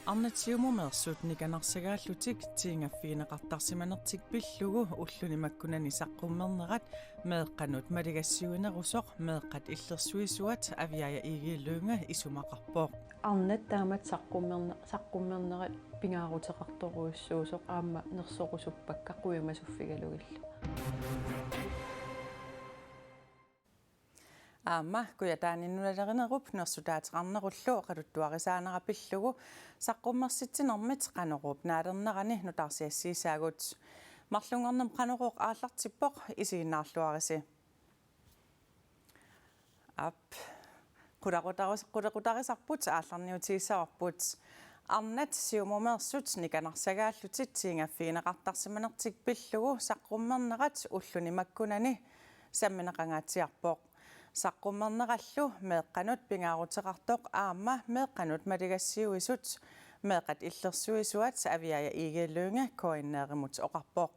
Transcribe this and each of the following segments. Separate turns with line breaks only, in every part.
Arnatiumumersut nikanarsagaallutik tiingaffiineqartarsimanertik pillugu ulluni makkunani saqqummernerat meeqqanut maligassiuinerusoq meeqqat illersuisuat aviaya iigiilluunga isumaqarpooq
Arnat taamat saqqummernerat pingaaruteqartoruissuusoq aamma nersoqusuppak quyamasuffigalugillu
Aamma kuyataaninnulalerinerup nersutaateqarnerullu qaluttuarisaanera pillugu saqqummersitsinermit qanerup naalernerani nutarsiassiisaagut marlungernem qaneruq aallartippoq isiginnaarluarisi ap qutaqutarisarput aallarniutiissarput Arnat siumumersut nikanarsagaallutit tiingaffiineqartarsimanertik pillugu saqqummernerat ulluni makkunani sammineqangaatiarpoq saqqummernerallu meeqqanut pingaaruteqartoq aamma meeqqanut maligassiuisut meeqqat illersuisuat aviaya iigiilluunga koinneerimut oqarpoq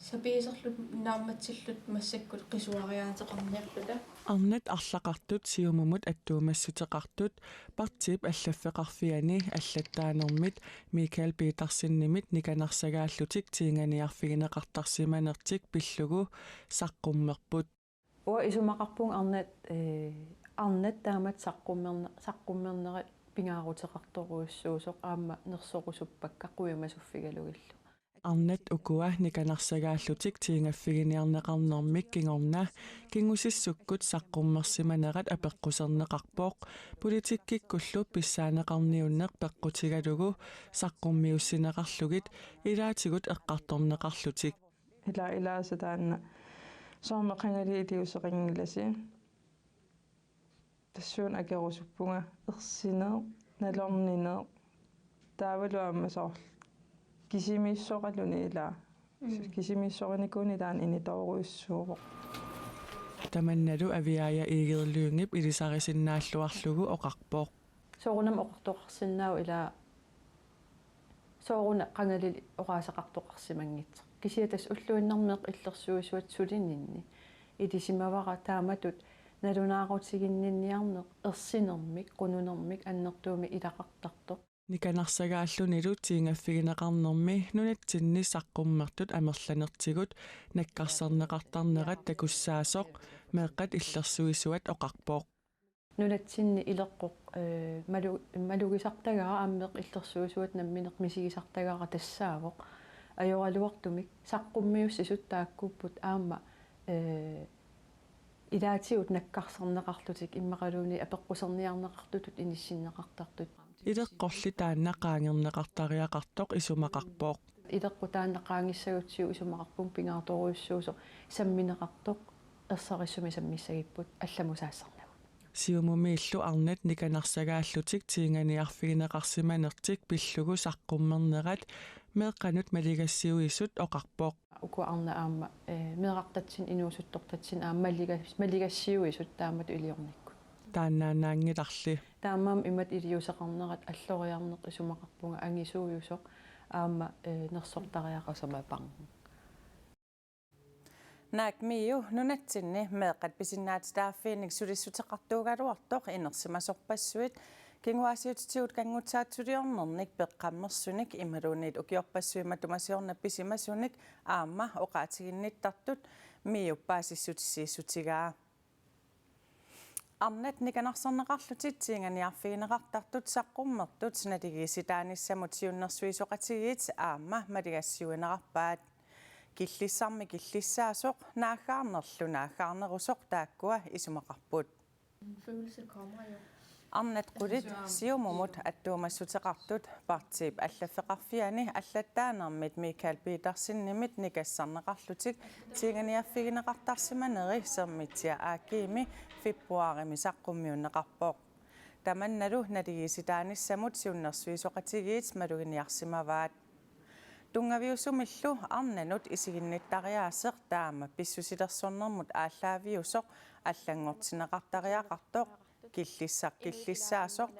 Sapiiserlut naammatsillut massakkut qisuariaateqarniarluta
Arnat арлақартут сиумумут аттуумассутеқартут партип аллаффеқарфиани аллаттааnermit Микаэл Питерсиннимит никанарсагааллутик тиинганиарфигинеқартарсиманертик пиллугу саққуммерпут
уа исумақарпун арнат таамат саққуммернерат пingaaruteqartoruissuusoq aamma nersoqusuppak quyamasuffigalugillu
Arnat ukua nikanarsagaallutik tiingaffigiниарнеқарнэрмик кингорна кингусиссуккут саққуммерсиманерат апеққусернеқарпооқ политиккиккуллу писсаанеқарниуннеқ пеққутигалугу саққуммиуссинеқарлугит илаатигут эққарторнеқарлутик
илаасатаанна соормеқангали илиусеқингиласи тассуун акерусуппунга ерсинеэ налорнинеэ таавалуаммасоор кисимииссоқалуни илаа кисимииссориникуни таан иниторуиссуувоқ
таманналу авиая иигерлуунгип илисарисиннааллуарлугу оқарпооқ
соорунам оқартоқарсинаау илаа сооруна қангалили оқаасеқартоқарсимангитсеқ кисиатас уллуиннэрмеэқ иллерсуисуат сулининни илисимавара тааматут налунаарутигиннинниарнеқ ерсинермик qununермик аннертууми илақартартоқ
никанарсагааллунилу тиингаффигинеқарнэрми нунатсинни саққуммертут амерланертигут наккарсарнеқартарнерат такуссаасоқ меэққат иллерсуисуат оқарпооқ
нунатсинни илеққоқ малугисартагара аммеқ иллерсуисуат намминеқ мисигисартагара тассаавоқ ajoralluartumik saqqummiussisut taakkupput aamma ilaatiut nakkarsarneqarlutik immaqaluuni apeqqusarniarneqartutut inissinneqartartut
илеққорли тааннақаангернеқартариақартоқ исумақарпооқ
илеққу тааннақаангиссагутсиу исумақарпун пингаарторуиссуусо самминеқартоқ ерсариссуми саммиссагиппут алламусаассарнаву
сиумумииллу арнат никанарсагааллутик тиинганиарфигинеқарсиманертик пиллугу саққуммернерат меэққанут малигассиуисут оқарпооқ
укуарна аама меэқартатсин инуусуттортатсин аама малигассиуисут таамату илиорникку
тааннаанаангиларли
таамаам имат илиусеқарнерат аллориарнеқ исумақарпунга ангисууюсоқ аама нерсортариақасамапар
наакмиу нунатсинни меэққат писиннаатитааффиинник сулиссутеқартуугалуартоқ инерсимасорпассуит кингуасиутитигут кангутсаатсулиорнерник пеққаммерсуник ималуунит укиорпассуима тумасиорна писимасуник аама оқаатигинниттартут миуппаасиссутиссииссутигаа Arnat nikanarsarneqarlutit tiinganiarfigineqartartut saqqummertut natigisiitaanissamut siunnersuisoqatigiit aamma maligassiuinerarpaat killissarmi killissaasoq naaggaarnerlusoq taakkua isumaqarput
følelse kommer jo
Arnat qulit siumumut attuumassutеqartut partip allaffeqarfiani allattaanermit Mikael Petersinnimit nikassarneqarlutik tiinganiarfigineqartarsimaneri sermitsia aakiimi februarimi saqqummiunneqarpooq tamannalu natigisiitaanissamut siunnersuisoqatigiit maluginiarsimavaat tungaviusumillu arnanut isiginnittariaaseq taama pissusilersornermut ааllaaviusoq аллангортинеқартариақартоқ киллиссааsoq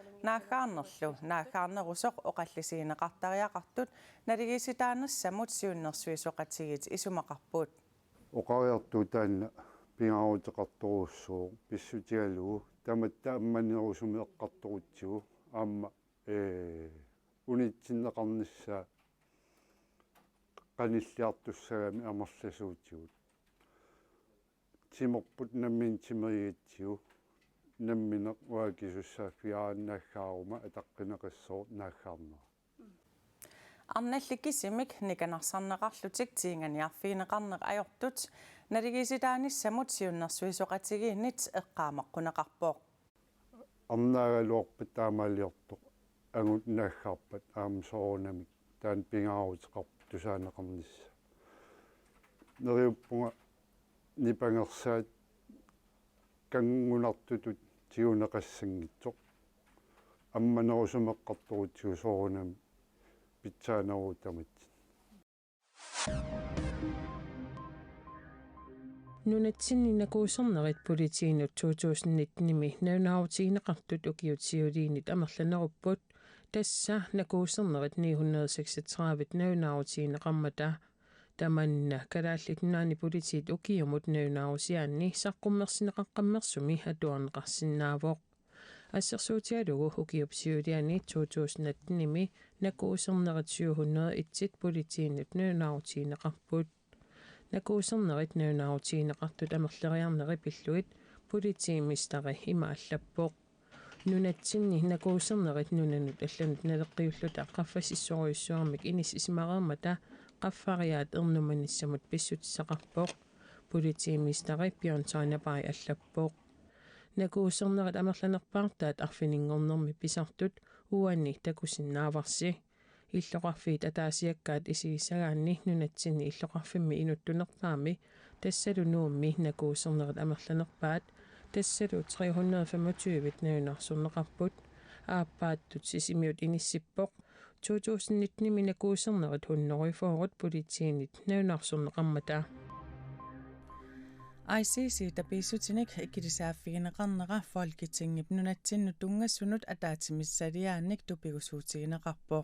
нааггаарnerusoq оқаллисигинеқартариақартут налигиситааnersamut siunnersuisoqatigiit isumaqarpuut
оқариарту таанна пингаарутеқарторуссуу писсутигалугу таматта амманерусуми эққарторутсигу аама унитсиннеқарнissaa qanilliartussagami amерласуутигут тиморпут наммин тимериитсигу намминеқ уакисуссааффиааннааггаарума атаққинеқиссоо нааггаарнера
арналликисимик никанарсарнеқарлутик тиинганиарфиинеқарнеқ ajortut налигиситааниссамут сиуннэрсуисоқатигииннит эққаамаққунеқарпоо
арнаагалуорпат таамаалиортоқ агут нааггаарпат аамсоорунамик таан пингаарутеқарп тусаанеқарнисса нериуппунга нипангерсаат кангунартутут тиунеқассангитсоқ амманерусумеққарторут тиусоорунами питсаанерутамат
нунатсинни накуусернерит политиинут 2019-ми наунаавтигинеқартут укиутсиулиинит амерланеруппут тасса накуусернерит 936-вит наунаавтигинеқармата таманна калааллит наани политиит укиумут наунаавсиаанни саққуммерсинеқаққаммерсуми атуарнеқарсинаавоқ ассерсуутиалугу укиупсиулиани 2019-ми накуусернерит 701 политиинут наунаавтигинеқарпут накуусернерит наунаавтигинеқартут амерлериарнери пиллуит политиимистари имааллаппоқ нунатсинни накуусернерит нунанут алланут налеққиуллута қаффасиссоруйуссуармик инис исмареермата qaffariaat ernumanissamut pissutissaqarpoq politiimistari piontaanapari allappoq nakuusernerit amerlanerpaartaat arfininnngornermi pisartut uanni takusinnaavarsi иллоқарфиит атаасиаккаат исигиссагаанни нунатсинни иллоқарфимми инуттунерпаами тассалу нуумми накуусернерит амерланерпаат тассалу 325-вит нуунарсорнеқарпут ааппааттут сисимиут иниссиппоқ 2019-ми накуусернерит хуннеруйфоорут политиинит нуунарсорнеқармата
ICC tapissutinik ikkilисааффигинеқарнера Folketingip nunatsinnu tungassunut ataatimissalиаанник тупигусуутигинеқарпоо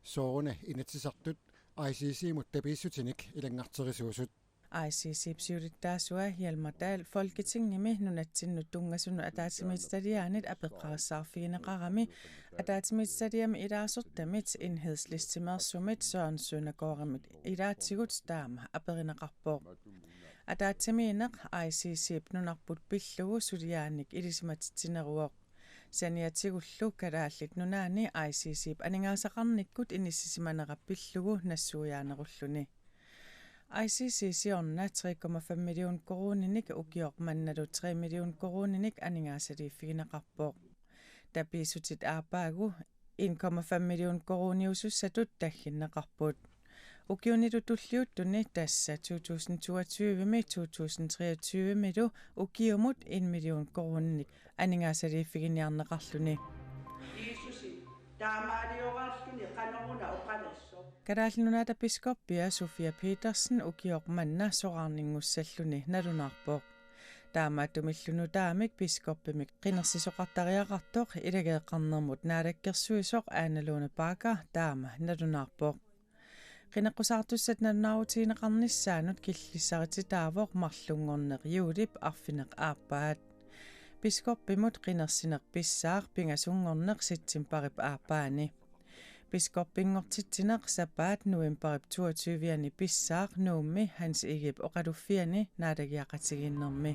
соорune инатсисартут ICC муттапииссутиник илангартерисуусут
ICC псиулиттаасуа Hjalmar Folketingimi nunatsinnu tungassunnu ataatimissalиаанит апеққарассаарфигинеқарами ataatimissalиами илаасортамит enhedslistimeersumit Søren Søndergaardamit илаатсигут таама аперинеқарпоо атаатсимиинеқ ICC нунарпут пиллугу сулиааник илисиматитсинеруоқ саниатигуллу калааллит нунаани ICC анингаасақарниккут иниссисиманера пиллугу нассуяанеруллуни ICC сиорна 3,5 миллион корониник укиоқ манналу 3 миллион корониник анингаасалииффигинеқарпоо тапиисутит аапаагу 1,5 миллион корониусуссатут таггиннеқарпут укиунилутуллиуттуни тасса 2022-ми 2023-милу укиумут 1 миллион корониник анингаасалииффигиниарнеқарлуни Kadaallunaata biskoppia Sofia Petersen ukioq manna soqarningussalluni nalunarpoq taamaattumillunu taamik biskoppimik qinersisoqartariaqartoq ilageeqqarnermut naalakkersuisoq aanaluna paaka taama nalunarpoq qineqqusaartussat nalunaaruutiineqarnissaanut killissarititaavoq marlungorneriulip arfineq aappaat biskoppimut qinersinerpissaaq pingasungorneq sitsimparip aappaani biskoppingortitsineq sapaat novemberip 22-ani pissaaq nuummi hans igip oqaluffiani naalagiaqatiginnermi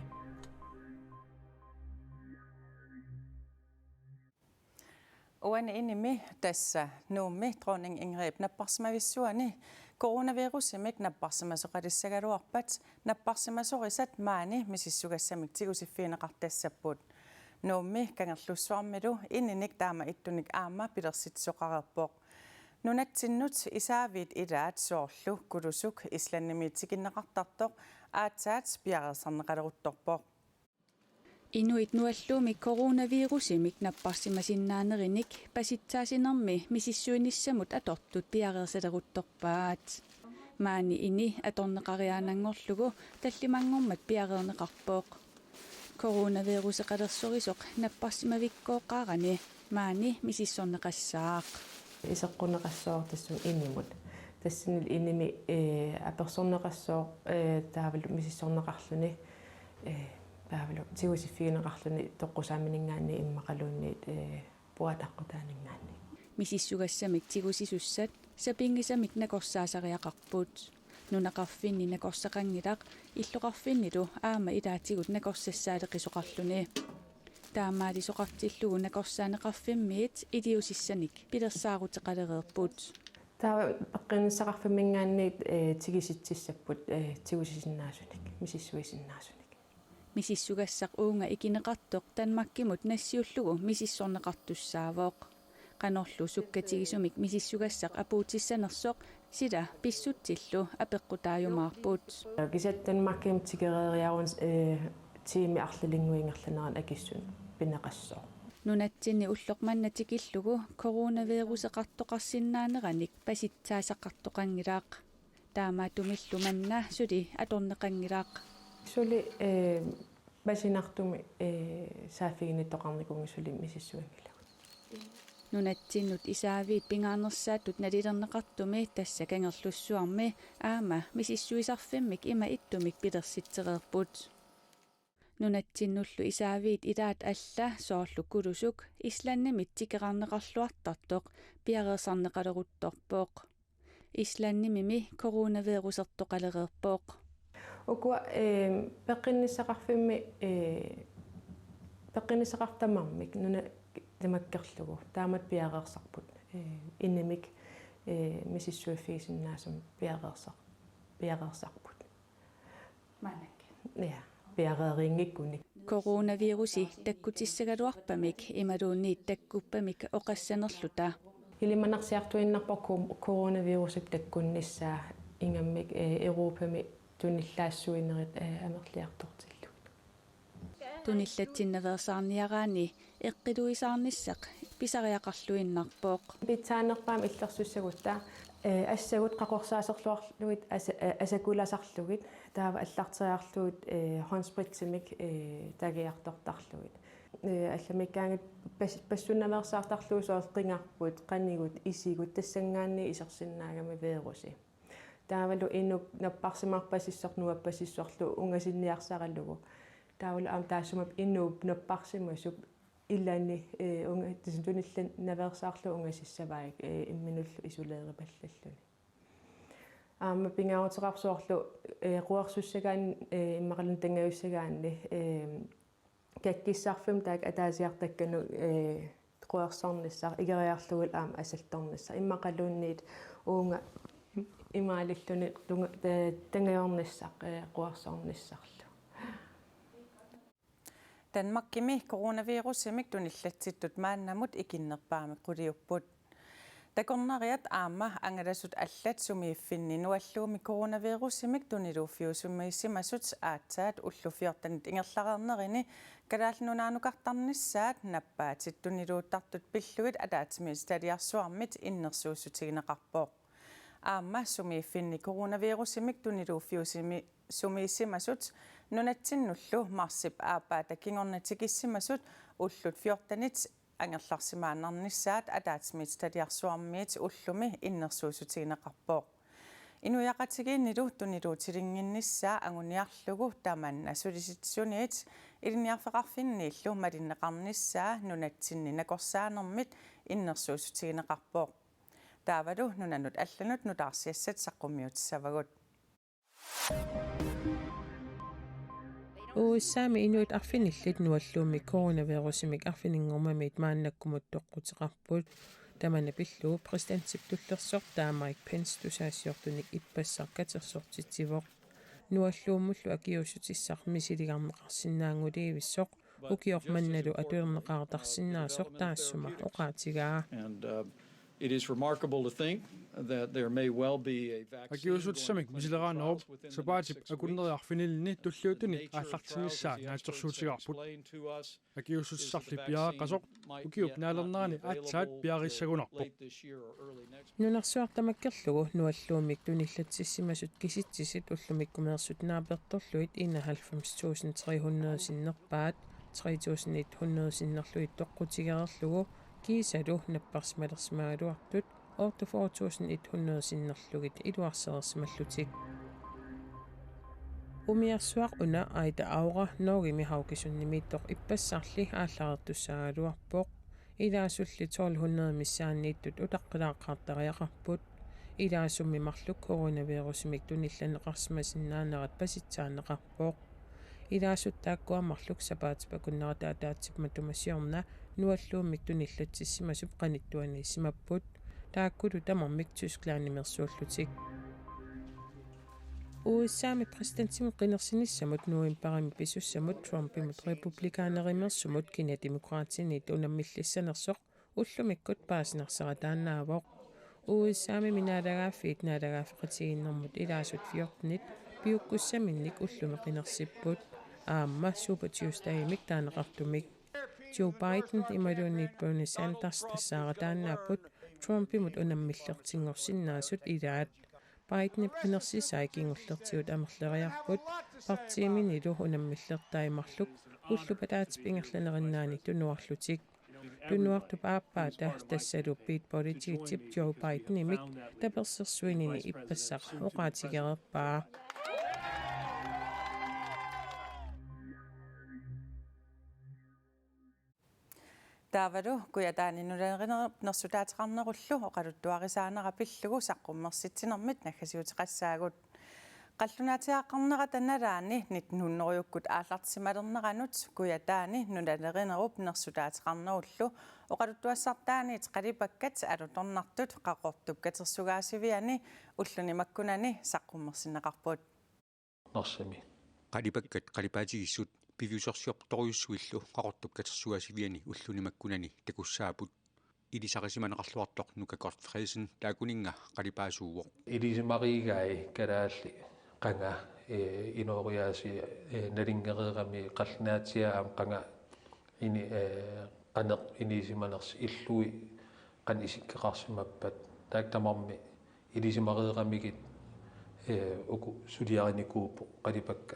uani inimi tassa nuummi dronning Ingrid napparsimavissuani coronavirusimik napparsimasoqalissagaluarpat napparsimasorisat maani misissugassamik tigusiffiineqartassaput nuummi kangerlussuarmilu inninik taama ittunik aama pilersitsoqarerpoq nunatsinnut isaavit ilaat soorlu kulusuk islannimiitiginneqartartoq aatsaat piarersarneqaleruttorpoq
Inuit nualluumi coronavirusimik napparsimasinnaanerinik pasittaasinermi misissuinissamut atortut piareersaleruttorpaat maani ini atorneqariaanangorlugu tallimangormat piareerneqarpooq coronaviruseqalerssorisoq napparsimavikkooqaarani maani misissorneqassaaq
исеққунеқассоортассун иннимут тассинил инними аперсорнеқассоо таавалу мисиссорнеқарлуни таавалу тигусиффигинеқарлуни тоққусааминингаани иммақалуунниит пуатаққутаанингаани
Misissugassamik tigusisussat sapingisamik nakorsaasariaqarput. Nunaqarfinni nakorsaqangilaq illoqarfinnilu aama ilaatigut nakorsassaaleqisoqarluni. Taamaalisoqartillugu nakorsaaneqarfimmiit iliusissanik pilersaaruteqalereerput.
Tava eqqinissaqarfimmingaanniit tigisitsissapput tigusisinnaasunik misissuisinnaasunik.
Misissugassaq uunga ikineqartoq tanmakkimut nassiullugu misissorneqartussaavooq. Qanorlu sukkatigisumik misissugassaq apuutissanersoq sila pissutsillu apeqqutaajumaarput.
Kisattanmakkimut tigereeriarun tiimi arlilinguingerlaneran akissun pineqassoo.
Nunatsinni ulloqmannatikillugu coronaviruseqartoqarsinnaaneраник pasitsaasaqartoqangilaaq. Taamaatumillu manna suli atorneqangilaaq.
Suli basinartumi saafiginittoqarnikungi suli misissuangila.
Nunatsinnut isaaviit pingaanersaatut nalilerneqartumi tassakangerlussuarmi aama misissuisarfimmik ima ittumik pilersitsereerput. Nunatsinullu isaaviit ilaat alla soorlu kulusuk islannimit tikeqarneqarluartartoq piareersarneqaleruttorpooq. Islannimimi coronavirusertoqalereerpooq.
Ukua peqqinissaqartamarmik nuna tamakkerlugu taamat piareersarput innimik misissuiffiisinnaasum piareersarput.
Manak.
Ja. Piareerinngikkunik.
Coronavirusi takkutissagaluarpamik imaluunniit takkuppamik oqassanerluta.
Ilimanarsiartuinnarpor coronavirusik takkunnissaa ingammik Euroopami tunnillaassuinerit amerliartortillu.
Tunillatsinnaversaarniaraani eqqiluisaarnissaq pisariaqarluinnarpooq.
Pitsaanerpaam illersussagutta assagut qaqorsaaserluarluit asakulaasarlugit taava allarteriarluut håndspritsimik tagiartortarlugit алламиккаангат пассуннамерсаартарлуусоор qingarput qannigut isigut tassangaanni isersinnаагами вируси таавалу иннук наппарсимарпассисsornuappassissorlu унgasинниарсараллугу таавалу аам таассумап иннууп наппарсимасуп иллаанни унга тисунилла наверсаарлу унгасиссаваик имминуллу исулеерипаллаллуни аама пингаарутеқарсуорлу руарсуссагаан иммақалун тангаюссагаанни каккиссаарфим таак атаасиартаккану руарсарниссаар игериарлугул аама асалторнисса иммақалуунниит уунга имаалиллуни тангаюорниссақ руарсарниссарлу
Danmarkimi coronavirusimik tunillattittut maannamut ikinnerpaamik quliupput. Takornariat aama angalasut allat sumiiffinni nualluumi coronavirusimik tuniluuffiusumiissimasut aatsaat ullufiortanit ingerlareernerini kalaalnunaanukartarnissaat nappaatit tuniluuttartut pillugit ataatimiis taliarsuarmit innersuussutigineqarpooq. Aama sumiiffinni coronavirusimik tuniluuffiusumiissimasut nunatsinullu marsip aapaata kingornatigissimasut ullut 14 angerlarsimaanarnissaat ataatimiit taliarsuarmiit ullumi innersuusutigineqarpooq. Inuyaqatigiinnilu tuniluutilinginnissaa anguniarlugu tamanna sulisitsuniit iliniarfeqarfinniillu malinneqarnissaa nunatsinni nakorsaanermit innersuusutigineqarpooq. Taavalu nunanut allanut nutaarsiassat saqqummiutissavagut.
Uussaami inuit arfinillit nualluumi coronavirusimik arfininngummamit maannakkumut toqqutiqarput tamanna pillu presidentip tullersoq Mike Pence tusaasiortunik ippassarkatersortitsivoq nualluumullu akiusutissaq misiligarneqarsinnaanguliivissoq ukiormannalu atuerneqaartarsinnaasoq taassuma oqaatigaa.
It is remarkable to think that there may well be a vaccine.
Akiusutsamik misileraannerup sapaatip akuneriarfinilni tulluutuni aallartinissaa naatsersuutigarput akiusussarli piaaqasoq ukiup naalernerani aatsaat piarissagunarpoq
nunarsuartamakkerlugu nualluumik tunillatsissimasut kisitsisit ullumikkumeersut naapertorluit 91.300 sinnerpaat 3.100 sinnerluit toqqutigererlugu kiisalu napparsmalersimaaluartut 4.100 sinnerlugit iluarserersmallutik umiarsuaq una aita aura noogimi haukisunnimittoq ippassarli aallarertussaaluarpoq Ilaasulli 1200 missaanniittut utaqqilaaqqaartariaqarput ilaasummi marluk coronavirusmik tunillanneqarsimasinnaannerat pasitsaanneqarpooq ilaasuttaakkuа marluk sapaatipakunnerataatsipmatumassiorna nualluummik tunillatissimasup qanittuaniissimapput taakkulu tamarmik Tysklannimersuullutik USA-mi præsidentsimut qinersinissamut nuimparimi pisussamut Trumpimut republikaanerimersumut kina demokraatiniit unammillissanersoq ullumikkut paasinerserataannaavoq USA-mi minaalagaaffiit naalagaafeqatiginnermut ilaasut 14 piukkussaminnik ullumi qinersipput aamma Super Tuesday-mik taaneqartumik Joe Biden imaluunniit Bernie Sanders tassaarataannaapput Trumpimut unammillertingorsinnaasut ilaat Biden qinersisaa kingullertigut amerleriarput partiiminilu unammillertaimarluk ullupataatipingerlanerinaani tunuarlutik tunuartup aappaata tassalup Pete Buttigieg Joe Bidenimik tapersersuinini ippassaq oqaatigereerpaa
Taavalu kuyataaninuleerinerp nersutaatiqarnerullu oqaluttuarisaanera pillugu saqqummersitsinermit naggasiutiqassaagut qallunaatiaqqarnera tanalaani 1900-yukkut aallartisimalerneranut kuyataani nunalerinerup nersutaatiqarnerullu oqaluttuassartaaniit qalipakkat alutornartut qaqortup katersugaasiviani ullunimakkunani saqqummersinneqarput
narsami qalipakkat qalipaatigissuut piviusorsiortoriussuillu qaqortup katersugaasiviani ullunimakkunani takussaaput ilisaqisimaneqarluartoq nuka Godfredsen taakuninga qalipaasuuvoq ilisimariigai kalaalli qanga inoriaasi nalingereerami qalnaatia am qanga ini qaneq inisimanersi illui qan isikkeqarsimappat taaktamarmi ilisимареeramigit uku suliarinikuupu qalipakka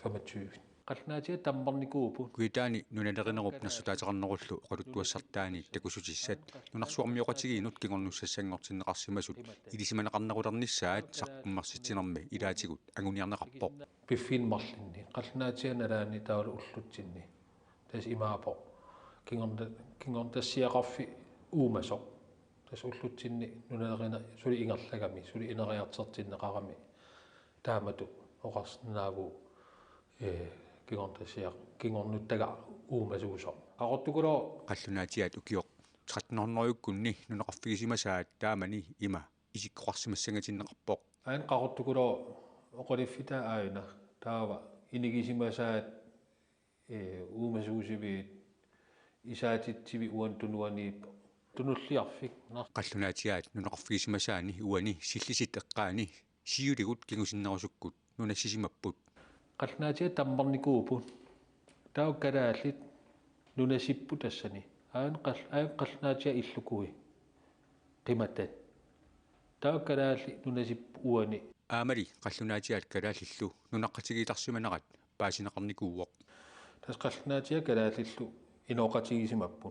25 qalnaatia tammarnikuupu
kuitaani nunalerinerup nersutaatiqarnerullu oqaluttuassartaani takusutissat nunarsuarmioqatigiinut kingornussassangortinneqarsimasut ilisimaneqarnerulernissaat saqqummersitinermi ilaatigut anguniarneqarpoq
piffiinmarlinni qalnaatia nalaani taala ullutsinni tas imaapo kingorntassiaqarfi uumasoq tas ullutsinni nunalerina suli ingerlagami suli ineriartertinneqarami taamatu oqarsnaavu kingornuttaga uumasuuso aqortukulo
qallunaatiat ukioq 1300-yukkunni nuneqarfigisimasaat taamani ima isikkoqarsimassangatinneqarpoq
aan qaqortukulo oqaliffita aayna taava inigisimasaat uumasuusiviit isaatitsivi uantunuaniip tunulliarfik
qallunaatiat nuneqarfigisimasaani uani sillisit eqqaani siuligut kingusinnerusukkut nunassisimapput
qalnaatia tammarnikuupu taaukkalaallit nunasippu tassani aan qalnaatia illukui qimatat taaukkalaalli nunasippu uani
aamali qallunaatiat kalaallillu nunaqqatigiitarsimanerat paasineqarnikuuvoq
tas qalnaatia kalaallillu inooqatigisimappu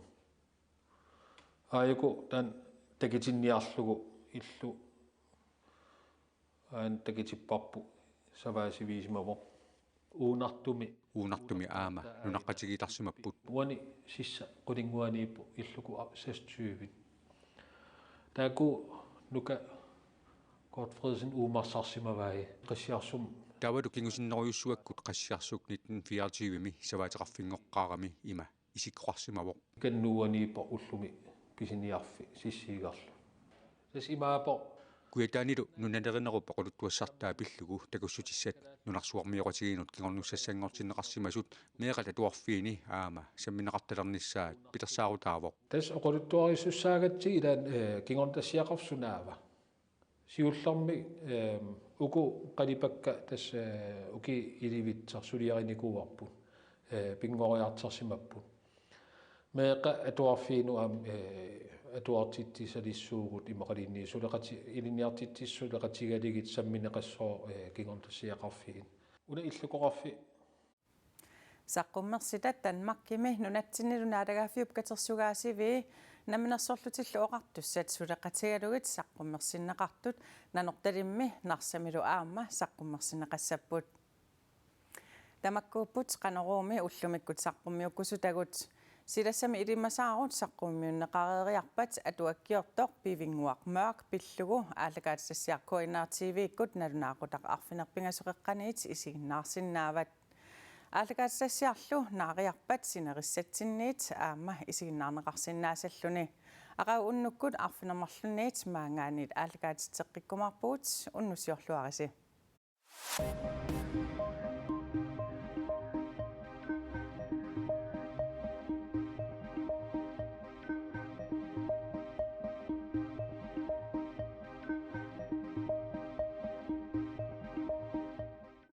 aayaku tan takitinniarlugu illu aan takitipparpu savaasiviisimavoq
uunartumi aama nunaqqatigiitarsimapput
uani sissa qulinguaniippu illuku 26 taaku nuka Godfredsen uumarsarsimavaai qassiarsum
taavalu kingusinneruyussuakkut qassiarsuk 1924mi savaatiqarfingoqqaarami ima isikkoqarsimavoq
kannuaniippo ullumi pisiniarfi sissiigarlu tas imaapo
kuitaanilu nunalerinerup oqaluttuassartaa pillugu takussutissat nunarsuarmioqatigiinut kingornussassangortinneqarsimasut meeqala tuarfiini aama sammineqartalernissaat pitersaaruutaavoq
tas oqaluttuarissussaagatti ilaan kingorntassiaqarsunaava siullermi uku qalipakka tas uki ilivitsersuliarinikuuarpu pingoriartersimappu meeqa atuarfiinu am atuartittisalissuugut imaqalinni suleqati iliniartittissuleqatigaligit sammineqassoo kingorntassiaqarfiin una illukoqarfi
saqqummersitat tanmarkimi nunatsinnilunaatagaafiup katersugaasivi naminersorlutillu oqartussat suleqatigalugit saqqummersinneqartut nanortalimmi narsamilu aamma saqqummersinneqassapput tamakkuupput qaneruumi ullumikkut saqqummiukkusutagut Sidassami ilimasaarut saqqummiunneqareeriarpat atuakkiortoq pivinguaq mørk billugu aallakaatissassiarkuinaartiviikkut nalunaaqutaq arfinerpingasuqeqqaniit isiginnaarsinnaavat aallakaatissassiarlu naariarpat sinerissatsinniit aamma isiginnaarneqarsinnaasalluni aqau unnukkut arfinermarlunniit maangaaniit aallakaatitseqqikkumarpuut unnusiorluarisi